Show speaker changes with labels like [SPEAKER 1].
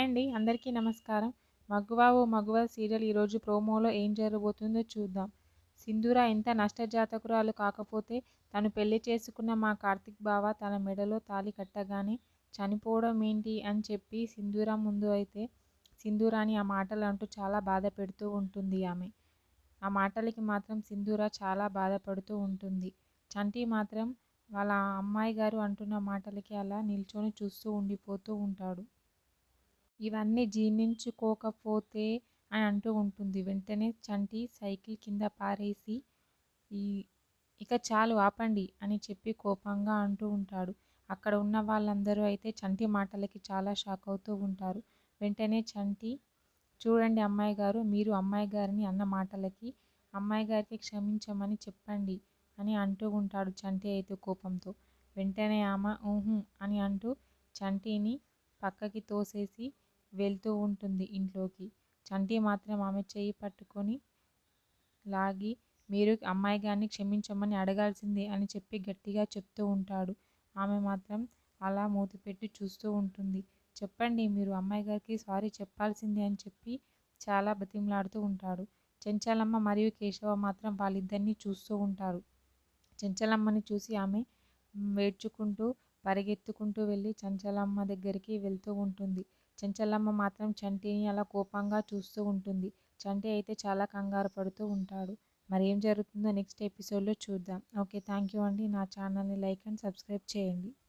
[SPEAKER 1] Hi అండి. అందరికీ నమస్కారం. 'మగువ ఓ మగువ' సీరియల్ ఈరోజు ప్రోమోలో ఏం జరగబోతుందో చూద్దాం. సింధూర ఎంత నష్టజాతకురాలు కాకపోతే తను పెళ్లి చేసుకున్న మా కార్తీక్ బావ తన మెడలో తాళి కట్టగానే చనిపోవడం ఏంటి అని చెప్పి సింధూర ముందు అయితే సింధూరాని ఆ మాటలు అంటూ చాలా బాధ పెడుతూ ఉంటుంది ఆమె. ఆ మాటలకి మాత్రం సింధూర చాలా బాధపడుతూ ఉంటుంది. చంటి మాత్రం వాళ్ళ అమ్మాయి గారు అంటున్న మాటలకి అలా నిల్చొని చూస్తూ ఉండిపోతూ ఉంటాడు. ఇవన్నీ జీర్ణించుకోకపోతే అని అంటూ ఉంటుంది. వెంటనే చంటి సైకిల్ కింద పారేసి ఈ ఇక చాలు ఆపండి అని చెప్పి కోపంగా అంటూ ఉంటాడు. అక్కడ ఉన్న వాళ్ళందరూ అయితే చంటి మాటలకి చాలా షాక్ అవుతూ ఉంటారు. వెంటనే చంటి, చూడండి అమ్మాయి గారు, మీరు అమ్మాయి గారిని అన్న మాటలకి అమ్మాయి గారికి క్షమించమని చెప్పండి అని అంటూ ఉంటాడు చంటి అయితే కోపంతో. వెంటనే ఆమె ఊహు అని అంటూ చంటిని పక్కకి తోసేసి వెళ్తూ ఉంటుంది ఇంట్లోకి. చంటి మాత్రం ఆమె చెయ్యి పట్టుకొని లాగి, మీరు అమ్మాయి గారిని క్షమించమని అడగాల్సిందే అని చెప్పి గట్టిగా చెప్తూ ఉంటాడు. ఆమె మాత్రం అలా మూతి పెట్టి చూస్తూ ఉంటుంది. చెప్పండి, మీరు అమ్మాయి గారికి సారీ చెప్పాల్సిందే అని చెప్పి చాలా బతిమలాడుతూ ఉంటాడు. చెంచలమ్మ మరియు కేశవ మాత్రం వాళ్ళిద్దరినీ చూస్తూ ఉంటారు. చెంచలమ్మని చూసి ఆమె ఏడ్చుకుంటూ పరిగెత్తుకుంటూ వెళ్ళి చెంచలమ్మ దగ్గరికి వెళ్తూ ఉంటుంది. చెంచలమ్మ మాత్రం చంటిని అలా కోపంగా చూస్తూ ఉంటుంది. చంటి అయితే చాలా కంగారు పడుతూ ఉంటాడు. మరి ఏం జరుగుతుందో నెక్స్ట్ ఎపిసోడ్లో చూద్దాం. ఓకే, థ్యాంక్ యూ అండి. నా ఛానల్ని లైక్ అండ్ సబ్స్క్రైబ్ చేయండి.